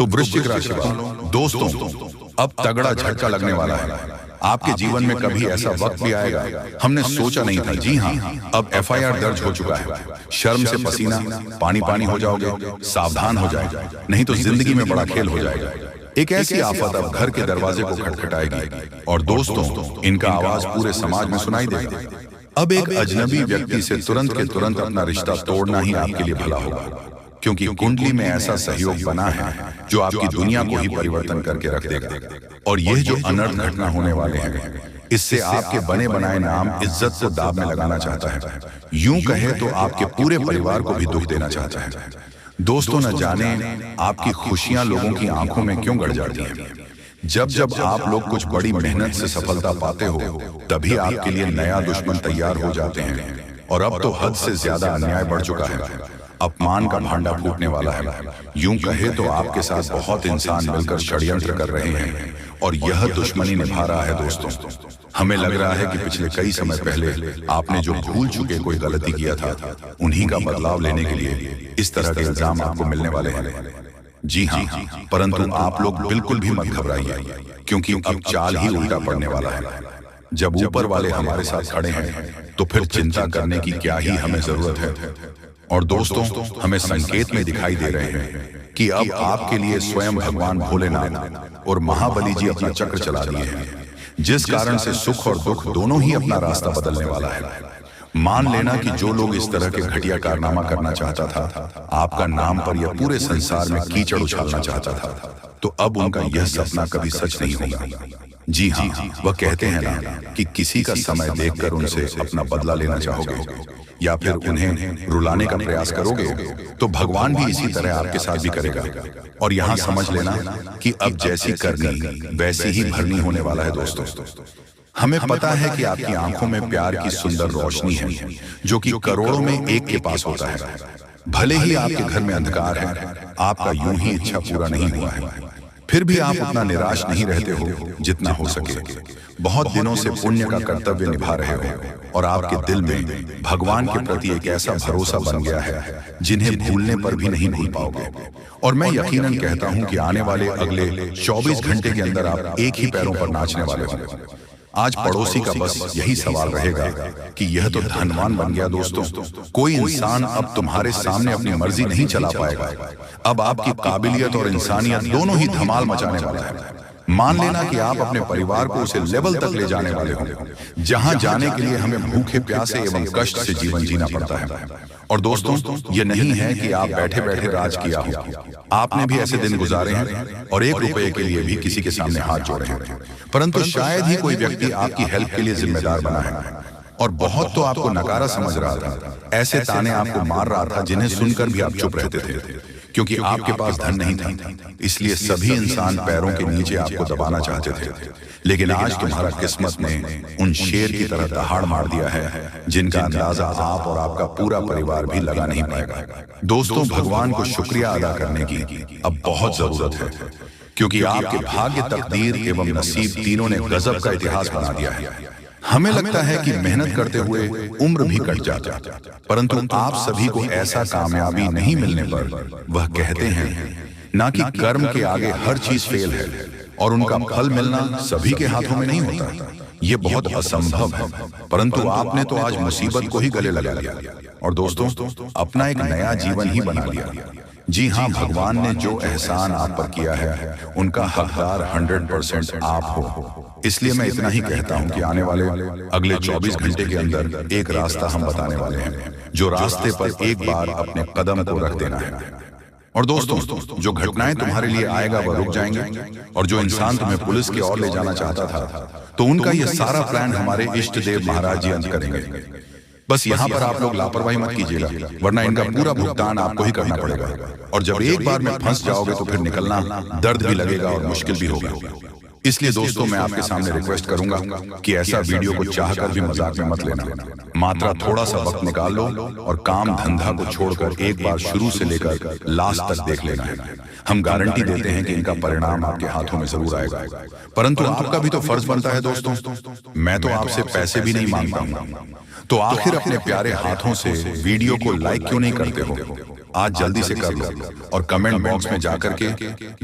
तो वृश्चिक राशि वालों, दोस्तों, अब तगड़ा झटका लगने वाला है। आपके जीवन में कभी ऐसा वक्त भी आएगा, हमने सोचा नहीं था। जी हाँ, अब FIR दर्ज हो चुका है। शर्म से पसीना पानी पानी हो जाओगे, सावधान हो जाए, नहीं तो जिंदगी में बड़ा खेल हो जाएगा। एक ऐसी आफत अब घर के दरवाजे को खटखटाएगी और दोस्तों, इनका आवाज पूरे समाज में सुनाई देगा। अब एक अजनबी व्यक्ति से तुरंत के तुरंत अपना रिश्ता तोड़ना ही आपके लिए भला होगा, क्योंकि कुंडली में ऐसा सहयोग बना है जो आपकी दुनिया को ही परिवर्तन करके रख देगा। और यह जो अनर्थ घटना होने वाले हैं, इससे आपके बने बनाए नाम इज्जत को दाव में लगाना चाहता है। यूं कहे तो आपके पूरे परिवार को भी दुख देना चाहता है। दोस्तों, न जाने आपकी खुशियां लोगों की आंखों में क्यों गड़ जाती हैं। जब जब आप लोग कुछ बड़ी मेहनत से सफलता पाते हो, तभी आपके लिए नया दुश्मन तैयार हो जाते हैं। और अब तो हद से ज्यादा अन्याय बढ़ चुका है। अपमान का भांडा फूटने वाला है। यूं कहे तो आपके साथ बहुत इंसान मिलकर षड्यंत्र कर रहे हैं और यह दुश्मनी निभा रहा है। दोस्तों, हमें लग रहा है कि पिछले कई समय पहले आपने जो भूल चुके कोई गलती किया था, उन्हीं का बदलाव लेने के लिए इस तरह के इल्जाम आपको मिलने वाले हैं। जी हाँ, परंतु आप लोग बिल्कुल भी मत घबराइए, क्योंकि अब चाल ही उल्टा पड़ने वाला है। जब ऊपर वाले हमारे साथ खड़े हैं, तो फिर चिंता करने की क्या ही हमें जरूरत है। और दोस्तों, हमें संकेत में दिखाई दे रहे हैं कि अब आपके लिए स्वयं भगवान भोलेनाथ और महाबली जी अपना चक्र चला दिए हैं, जिस कारण से सुख और दुख दोनों ही अपना रास्ता बदलने वाला है। मान लेना कि जो लोग इस तरह के घटिया कारनामा करना चाहता था, आपका नाम पर या पूरे संसार में कीचड़ उछालना चाहता था, तो अब उनका यह सपना कभी सच नहीं होगा। जी हाँ, वह कहते हैं ना कि किसी का समय देखकर उनसे अपना बदला लेना चाहोगे या फिर उन्हें रुलाने का प्रयास करोगे, तो भगवान भी इसी तरह आपके साथ भी करेगा। और यहाँ समझ लेना कि अब जैसी करनी वैसी ही भरनी होने वाला है। दोस्तों, हमें पता है कि आपकी आंखों में प्यार की सुंदर रोशनी है, जो कि करोड़ों में एक के पास होता है। भले ही आपके घर में अंधकार है, आपका यूं ही इच्छा पूरा नहीं हुआ है, फिर भी आप उतना निराश नहीं रहते हो जितना हो सके। बहुत दिनों से पुण्य का कर्तव्य निभा रहे हो और आपके दिल में भगवान के प्रति एक ऐसा भरोसा बन गया है जिन्हें भूलने पर भी नहीं भूल पाओगे। और मैं यकीनन कहता हूं कि आने वाले अगले 24 घंटे के अंदर आप एक ही पैरों पर नाचने वाले हो। आज पड़ोसी का बस यही सवाल रहेगा कि यह तो धनवान बन गया। दोस्तों, कोई इंसान अब तुम्हारे सामने अपनी मर्जी नहीं चला पाएगा। अब आपकी काबिलियत और इंसानियत दोनों ही धमाल मचाने वाला है। मान लेना कि आप अपने परिवार को उसे लेवल तक ले जाने वाले हो जहां जाने के लिए हमें भूखे प्यासे एवं कष्ट से जीवन जीना पड़ता है। और दोस्तों, ये नहीं है कि आप बैठे बैठे राज किया हो, आपने भी ऐसे दिन गुजारे हैं और 1 रुपए के लिए भी किसी के सामने हाथ जोड़े हैं, परंतु शायद ही कोई व्यक्ति आपकी हेल्प के लिए जिम्मेदार बना है। और बहुत तो आपको नकारा समझ रहा था, ऐसे ताने आपको मार रहा था जिन्हें सुनकर भी आप चुप रहते थे, क्योंकि आपके पास धन नहीं था। इसलिए सभी इंसान पैरों के नीचे आपको दबाना चाहते थे। लेकिन आज तुम्हारा किस्मत ने उन शेर की तरह दहाड़ मार दिया है जिनका अंदाजा आप और आपका पूरा परिवार भी लगा नहीं पाएगा। दोस्तों, भगवान को शुक्रिया अदा करने की अब बहुत जरूरत है, क्योंकि आपके भाग्य, तकदीर एवं नसीब तीनों ने गजब का इतिहास बना दिया है। हमें लगता है कि मेहनत करते हुए उम्र भी कट जाता, परंतु आप सभी को ऐसा कामयाबी नहीं मिलने पर वह कहते हैं ना कि कर्म के आगे हर चीज फेल है और उनका फल मिलना सभी के हाथों में नहीं होता। ये बहुत असंभव है, परंतु आपने तो आज मुसीबत को ही गले लगा लिया और दोस्तों, अपना एक नया जीवन ही बना लिया। जी हाँ, भगवान ने जो एहसान आप पर किया है उनका हकदार 100% आप हो। इसलिए मैं इतना ही कहता हूं कि आने वाले अगले 24 घंटे के अंदर एक रास्ता हम बताने वाले हैं, जो रास्ते पर एक बार अपने कदम को रख देना है। और दोस्तों, जो घटनाएं तुम्हारे लिए आएगा वह रुक जाएंगे, और जो इंसान तुम्हें पुलिस की ओर ले जाना चाहता था, तो उनका यह सारा प्लान हमारे इष्ट देव महाराज जी अंत करेंगे। बस यहाँ पर आप लोग लापरवाही मत कीजिएगा, वरना इनका पूरा भुगतान आपको ही करना पड़ेगा। और जब एक बार में फंस जाओगे तो फिर निकलना दर्द भी लगेगा और मुश्किल भी होगा। इसलिए दोस्तों, मैं आपके सामने रिक्वेस्ट करूंगा कि ऐसा वीडियो को चाहकर भी मजाक में मत लेना। मात्रा थोड़ा सा वक्त निकाल लो और काम धंधा को छोड़कर एक बार शुरू से लेकर लास्ट तक देख लेना है। हम गारंटी देते हैं कि इनका परिणाम आपके हाथों में जरूर आएगा, परंतु आपका भी तो फर्ज बनता है। दोस्तों, मैं तो आपसे पैसे भी नहीं मांगता हूं, तो आखिर अपने प्यारे हाथों से वीडियो को लाइक क्यों नहीं करते हो? आज जल्दी से कर लो और कमेंट बॉक्स में जाकर के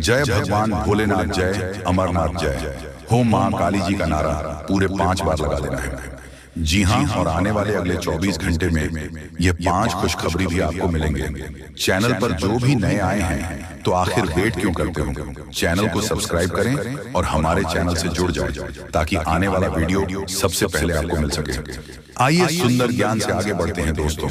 जय भगवान भोलेनाथ जय, अमरनाथ जय, हो मां काली जी का नारा पूरे 5 बार लगा देना है। जी हाँ, और आने वाले अगले 24 घंटे में ये 5 खुशखबरी भी आपको मिलेंगे। चैनल पर जो भी नए आए हैं तो आखिर वेट क्यों करते हो, चैनल को सब्सक्राइब करें और हमारे चैनल से जुड़ जाएं ताकि आने वाला वीडियो सबसे पहले आपको मिल सके। आइए सुंदर ज्ञान से आगे बढ़ते हैं दोस्तों।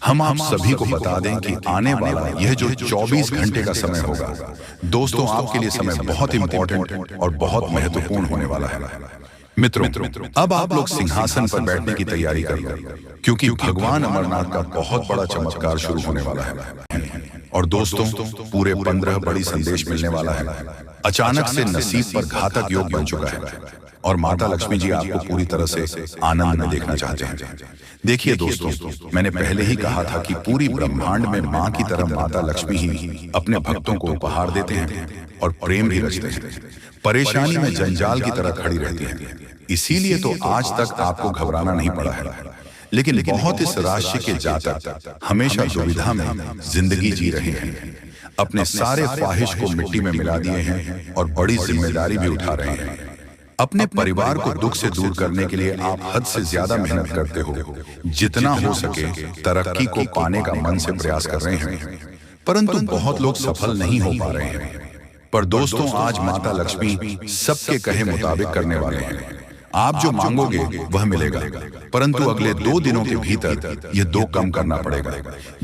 हम आप सभी को बता दें कि आने वाला यह जो 24 घंटे का समय होगा दोस्तों, आपके लिए समय बहुत इंपॉर्टेंट और बहुत महत्वपूर्ण होने वाला है। मित्रों, अब आप लोग सिंहासन पर बैठने की तैयारी कर लो, क्योंकि भगवान अमरनाथ का बहुत बड़ा चमत्कार शुरू होने वाला है। और दोस्तों, पूरे 15 बड़ी संदेश मिलने वाला है। अचानक से नसीब पर घातक योग बन चुका है और माता लक्ष्मी जी आपको पूरी तरह से आनंद में देखना चाहते हैं। देखिए दोस्तों, मैंने पहले ही कहा था कि पूरी ब्रह्मांड में माँ की तरह माता लक्ष्मी ही अपने भक्तों को उपहार देते हैं और प्रेम भी रचते हैं। परेशानी में जंजाल की तरह खड़ी रहती है, इसीलिए तो आज तक आपको घबराना नहीं पड़ा है। लेकिन बहुत इस राशि के जातक हमेशा दुविधा में जिंदगी जी रहे हैं, अपने सारे ख्वाहिश को मिट्टी में मिला दिए हैं और बड़ी जिम्मेदारी भी उठा रहे हैं। अपने परिवार को दुख से दूर करने के लिए आप हद से ज्यादा मेहनत करते हो, जितना हो सके तरक्की को पाने का मन से प्रयास कर रहे हैं, परंतु बहुत लोग सफल नहीं हो पा रहे हैं। पर दोस्तों, आज माता लक्ष्मी सबके कहे मुताबिक करने वाले हैं। आप जो मांगोगे वह मिलेगा, परंतु अगले 2 दिनों के भीतर यह 2 कम करना पड़ेगा।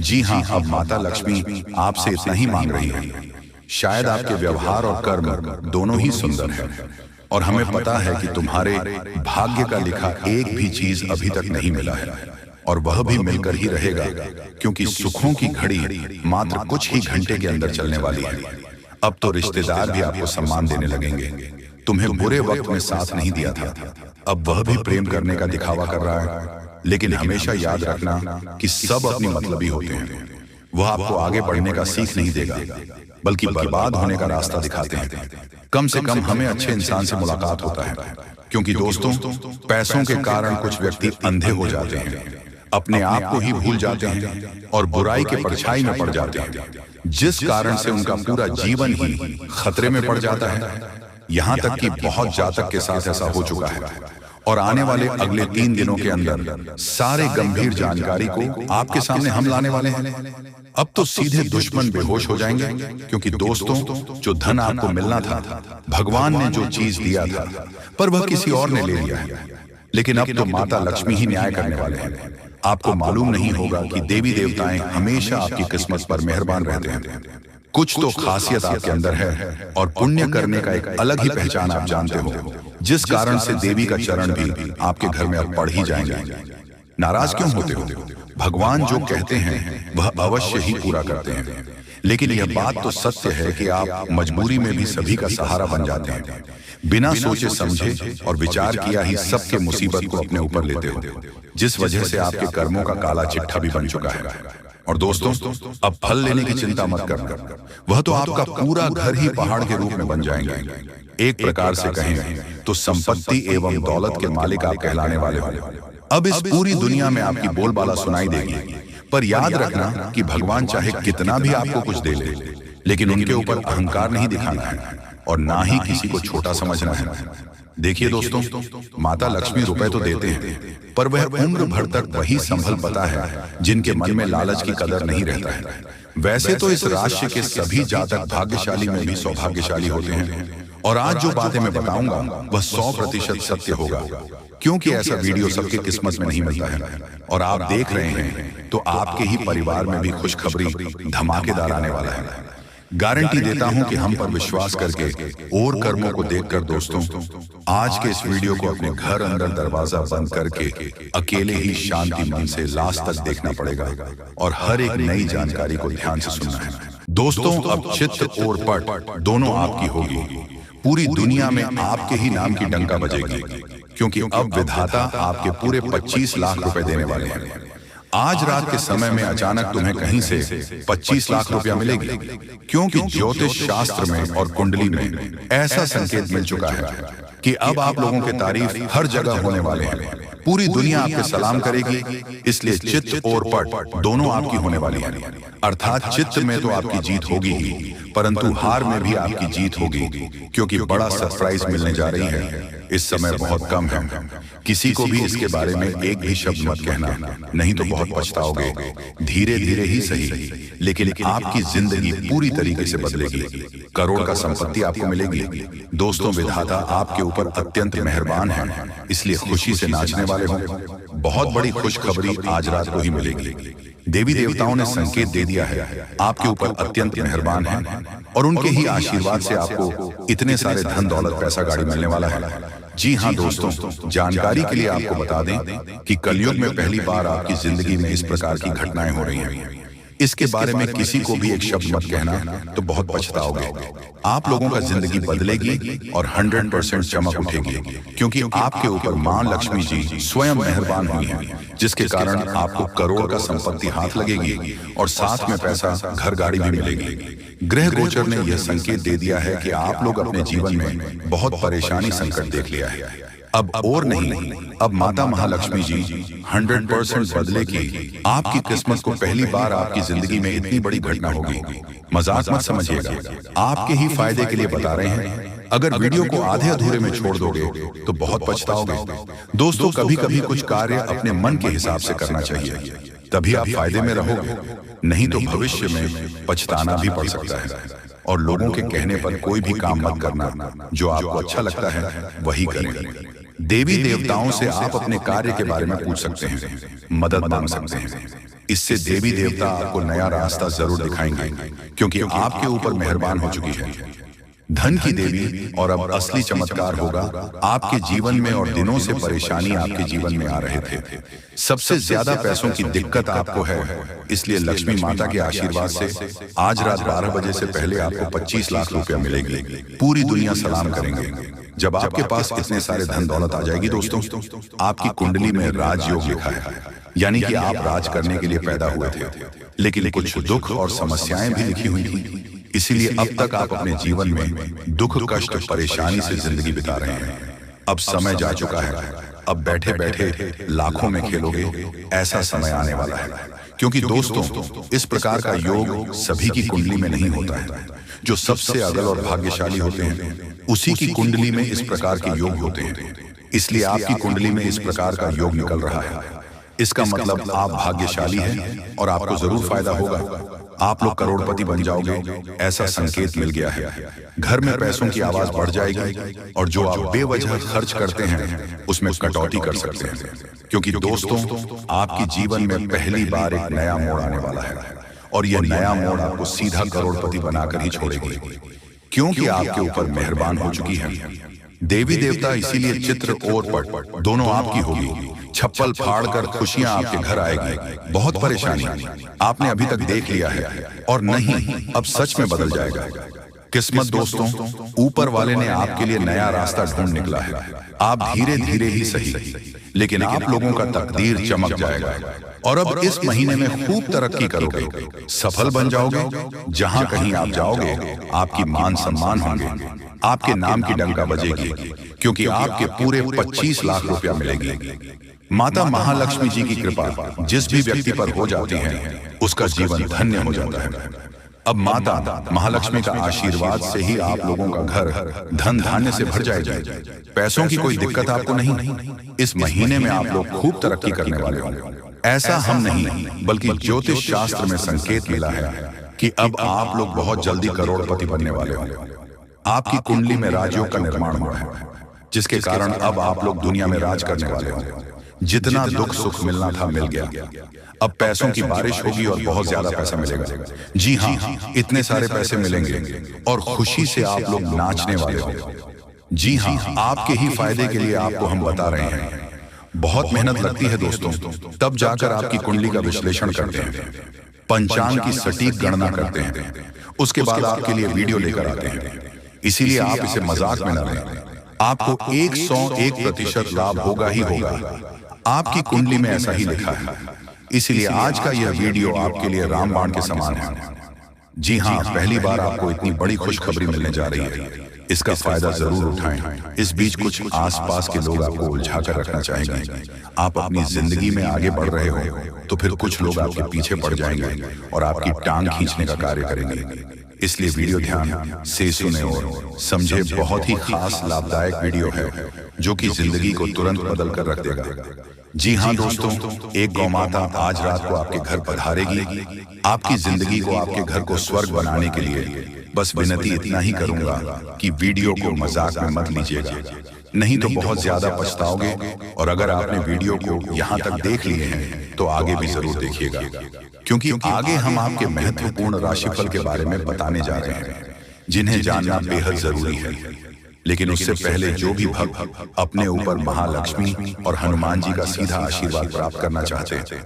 जी हाँ, अब माता लक्ष्मी आपसे इतना ही मांग रही है। शायद आपके व्यवहार और कर्म दोनों ही सुंदर हैं और हमें पता है कि तुम्हारे भाग्य का लिखा एक भी चीज अभी तक नहीं मिला है, और वह भी मिलकर ही रहेगा, क्योंकि सुखों की घड़ी मात्र कुछ ही घंटे के अंदर चलने वाली है। अब तो रिश्तेदार भी आपको सम्मान देने लगेंगे। तुम्हें बुरे वक्त में साथ नहीं दिया था, अब वह भी प्रेम करने का दिखावा कर रहा है। लेकिन हमेशा याद रखना कि सब अपनी मतलबी होते हैं। वह आपको आगे बढ़ने का सीख नहीं देगा, बल्कि बर्बाद होने का रास्ता दिखाते हैं। कम से कम हमें अच्छे इंसान से मुलाकात होता है, क्योंकि दोस्तों, पैसों के कारण कुछ व्यक्ति अंधे हो जाते हैं, अपने आप को ही भूल जाते हैं और बुराई के परछाई में पड़ जाते हैं, जिस कारण से उनका पूरा जीवन ही खतरे में पड़ जाता है। यहाँ तक कि बहुत जातक के साथ ऐसा हो चुका है, और आने वाले अगले 3 दिनों के अंदर सारे गंभीर जानकारी को आपके सामने हम लाने वाले हैं। अब तो सीधे दुश्मन बेहोश हो जाएंगे, क्योंकि दोस्तों, जो धन आपको मिलना था, भगवान ने जो चीज दिया था, पर वह किसी और ने ले लिया है। लेकिन अब तो माता लक्ष्मी ही न्याय करने वाले हैं। आपको मालूम नहीं होगा कि देवी देवताएं हमेशा आपकी किस्मत पर मेहरबान रहते हैं। कुछ तो खासियत आपके अंदर है, और पुण्य करने का एक अलग ही पहचान आप जानते हो, जिस कारण से देवी का चरण भी आपके घर में अब पड़ ही जाएंगे। नाराज क्यों होते हो? भगवान जो कहते हैं वह अवश्य ही पूरा करते हैं। लेकिन यह बात तो सत्य है कि आप मजबूरी में भी सभी का सहारा बन जाते हैं, बिना सोचे समझे और विचार किया ही सबके मुसीबत को अपने ऊपर लेते हो, जिस वजह से आपके कर्मों का काला चिट्ठा भी बन चुका है। और दोस्तों, अब फल लेने की चिंता मत करना, वह तो आपका पूरा घर ही पहाड़ के रूप में बन जाएंगे। एक प्रकार से कहें तो संपत्ति एवं दौलत के मालिक आप कहलाने वाले हो। अब इस पूरी दुनिया में आपकी बोलबाला सुनाई देगी, पर याद रखना कि भगवान चाहे कितना भी आपको कुछ दे ले, लेकिन उनके ऊपर अहंकार नहीं दिखाना है और ना ही किसी को छोटा समझना है। देखिए दोस्तों, माता लक्ष्मी रुपए तो देते हैं, पर वह उम्र भर तक वही संभल पाता है जिनके मन में लालच की कदर नहीं रहता है। वैसे तो इस राशि के सभी जातक भाग्यशाली में भी सौभाग्यशाली होते हैं, और आज जो बातें मैं बताऊंगा वह 100% सत्य होगा, क्योंकि ऐसा वीडियो सबके किस्मत में नहीं मिलता है। और आप देख रहे हैं तो आपके ही परिवार में भी खुशखबरी धमाकेदार आने वाला है। गारंटी देता हूं कि हम पर विश्वास करके और कर्मों को देखकर दोस्तों, आज के इस वीडियो को अपने घर अंदर दरवाजा बंद करके अकेले ही शांति मन से लास्ट तक देखना पड़ेगा, और हर एक नई जानकारी को ध्यान से सुनना है। दोस्तों, अब चित्त और पट दोनों आपकी होगी। पूरी दुनिया में आपके ही नाम की डंका बजेगी, क्योंकि अब विधाता आपके पूरे 25 लाख रुपए देने वाले हैं। आज रात के समय में अचानक तुम्हें कहीं से 25 लाख रुपया मिलेगी, क्योंकि ज्योतिष शास्त्र में और कुंडली में ऐसा संकेत मिल चुका है कि अब आप लोगों के तारीफ हर जगह होने वाले हैं। पूरी दुनिया आपके सलाम करेगी, इसलिए चित्त और पट दोनों आपकी होने वाली है। अर्थात चित्त में तो आपकी जीत होगी ही, परंतु हार में भी आपकी जीत होगी, क्योंकि बड़ा सरप्राइज मिलने जा रही है। इस समय बहुत कम है, किसी को भी इसके बारे में एक भी शब्द मत कहना, नहीं तो बहुत पछताओगे। धीरे धीरे ही सही, लेकिन आपकी जिंदगी पूरी तरीके से बदलेगी। करोड़ का संपत्ति आपको मिलेगी। दोस्तों, विधाता आपके ऊपर अत्यंत मेहरबान है, इसलिए खुशी से नाचने वाले हो। बहुत बड़ी खुशखबरी आज रात को ही मिलेगी। देवी देवताओं ने संकेत दे दिया है, आपके ऊपर अत्यंत मेहरबान है, और उनके ही आशीर्वाद से आपको इतने सारे धन दौलत पैसा गाड़ी मिलने वाला है। जी हाँ दोस्तों, जानकारी के लिए आपको बता दें कि कलयुग में पहली बार आपकी जिंदगी में इस प्रकार की घटनाएं हो रही हैं। इसके बारे में किसी को भी एक शब्द मत कहना, तो बहुत पछताओगे। आप लोगों का जिंदगी बदलेगी और 100% चमक उठेगी, क्योंकि आपके ऊपर मां लक्ष्मी जी स्वयं मेहरबान हुई हैं, जिसके कारण आपको करोड़ का संपत्ति हाथ लगेगी और साथ में पैसा, घर गाड़ी भी मिलेगी। ग्रह गोचर ने यह संकेत दे दिया है कि आप लोग अपने जीवन में बहुत परेशानी संकट देख लिया है। अब और नहीं, अब माता महालक्ष्मी जी 100% बदलेगी। आपकी किस्मत को पहली बार आपकी जिंदगी में इतनी बड़ी घटना होगी। मजाक मत समझिएगा, आपके ही फायदे के लिए बता रहे हैं। अगर वीडियो को आधे अधूरे में छोड़ दोगे तो बहुत पछताओगे। दोस्तों, कभी कभी कुछ कार्य अपने मन के हिसाब से करना चाहिए, तभी आप फायदे में रहोगे, नहीं तो भविष्य में पछताना भी पड़ सकता है। और लोगों के कहने पर कोई भी काम मत करना, जो आपको अच्छा लगता है वही करें। देवी देवताओं से आप अपने कार्य के बारे में पूछ सकते हैं, मदद मांग सकते हैं। इससे देवी देवता आपको नया रास्ता जरूर दिखाएंगे, क्योंकि आपके ऊपर मेहरबान हो चुकी है। धन की देवी, और अब असली चमत्कार होगा आपके जीवन में। और दिनों से परेशानी आपके जीवन में आ रहे थे, सबसे ज्यादा पैसों की दिक्कत आपको है, इसलिए लक्ष्मी माता के आशीर्वाद से आज रात 12 बजे से पहले आपको 25 लाख रुपया मिलेगी। पूरी दुनिया सलाम करेंगे। जब आपके पास इतने सारे धन दौलत आ जाएगी दोस्तों, आपकी कुंडली में राजयोग लिखा है, यानी कि आप राज करने के लिए पैदा हुए थे, लेकिन कुछ दुख और समस्याएं भी लिखी हुई थी। इसीलिए अब तक आप अपने जीवन में दुख, कष्ट, परेशानी से जिंदगी बिता रहे हैं। अब समय जा चुका है, अब बैठे बैठे लाखों में खेलोगे, ऐसा समय आने वाला है। क्योंकि दोस्तों, इस प्रकार का योग सभी की कुंडली में नहीं होता है। जो सबसे अगल और भाग्यशाली होते हैं, उसी की कुंडली में इस प्रकार के योग होते हैं। इसलिए आपकी कुंडली में इस प्रकार का योग निकल रहा है। इसका मतलब आप भाग्यशाली हैं और आपको जरूर फायदा होगा। आप लोग करोड़पति बन जाओगे, ऐसा संकेत मिल गया है। घर में पैसों की आवाज बढ़ जाएगी, और जो आप बेवजह खर्च करते हैं उसमें कटौती कर सकते हैं। क्योंकि दोस्तों, आपके जीवन में पहली बार एक नया मोड़ आने वाला है, और यह नया मोड़ आपको सीधा करोड़पति बनाकर ही छोड़ेगी, क्योंकि आपके ऊपर मेहरबान हो चुकी है देवी देवता। इसीलिए चित्र और पट दोनों आपकी होगी। छप्पल फाड़ कर खुशियां आपके घर आएगी। बहुत परेशानी आपने अभी तक देख लिया है, और नहीं, अब सच में बदल जाएगा। किस्मत दोस्तों, ऊपर वाले ने आपके लिए नया रास्ता ढूंढ निकला है। आप धीरे धीरे ही सही, लेकिन आप लोगों का तकदीर चमक जाएगा। और अब इस महीने में खूब तरक्की करोगे, सफल बन जाओगे। जहां कहीं आप जाओगे, आपकी मान सम्मान होंगे, आपके नाम की डंका बजेगी, क्योंकि आपके पूरे 25 लाख रुपया मिलेगी। माता महालक्ष्मी जी की कृपा जिस भी व्यक्ति पर हो जाती है, उसका जीवन धन्य हो जाता है। अब माता महालक्ष्मी का आशीर्वाद से ही आप लोगों का घर धन धान्य से भर जाएगा। पैसों की कोई दिक्कत आपको नहीं। इस महीने में आप लोग खूब तरक्की करने वाले होंगे। ऐसा हम नहीं, बल्कि ज्योतिष शास्त्र में संकेत मिला है कि अब आप लोग बहुत जल्दी करोड़पति बनने वाले होंगे। आपकी कुंडली में राजयोग का निर्माण हुआ है, जिसके कारण अब आप लोग दुनिया में राज करने वाले होंगे। जितना दुख सुख मिलना था मिल गया। अब पैसों की बारिश होगी और बहुत ज्यादा पैसा मिलेगा। जी हाँ, इतने सारे पैसे मिलेंगे और खुशी से आप लोग नाचने वाले होंगे। जी हाँ, आपके ही फायदे के लिए आपको हम बता रहे हैं। बहुत मेहनत लगती है दोस्तों, तब जाकर आपकी कुंडली का विश्लेषण करते हैं, पंचांग की सटीक गणना करते हैं, उसके बाद आपके लिए वीडियो लेकर आते हैं। इसीलिए आप इसे मजाक में न लें। आपको 101% लाभ होगा ही होगा। आपकी कुंडली में ऐसा ही लिखा है। इसीलिए आज का यह वीडियो आपके लिए रामबाण के समान है। जी हाँ, पहली बार आपको इतनी बड़ी खुशखबरी मिलने जा रही है। इसका फायदा जरूर उठाएं। इस बीच कुछ आसपास के लोग आपको उलझा कर रखना चाहेंगे। आप अपनी जिंदगी में आगे बढ़ रहे हो तो फिर कुछ लोग आपके पीछे पड़ जाएंगे और आपकी टांग खींचने का कार्य करेंगे। इसलिए वीडियो ध्यान से सुने और समझे। बहुत ही खास लाभदायक वीडियो है जो कि जिंदगी को तुरंत बदल कर रख देगा। जी हाँ दोस्तों, एक गौ माता आज रात को आपके घर पधारेगी। आपकी जिंदगी को, आपके घर को स्वर्ग बनाने के लिए बस विनती इतना ही करूंगा कि वीडियो को मजाक में मत लीजिएगा, नहीं तो बहुत ज्यादा पछताओगे। और अगर आपने वीडियो को यहाँ तक देख लिए हैं तो आगे भी जरूर देखिएगा, क्योंकि आगे हम आपके महत्वपूर्ण राशिफल के बारे में बताने जा रहे हैं जिन्हें जानना बेहद जरूरी है। लेकिन उससे पहले जो भी भक्त अपने ऊपर महालक्ष्मी और हनुमान जी का सीधा आशीर्वाद प्राप्त करना चाहते हैं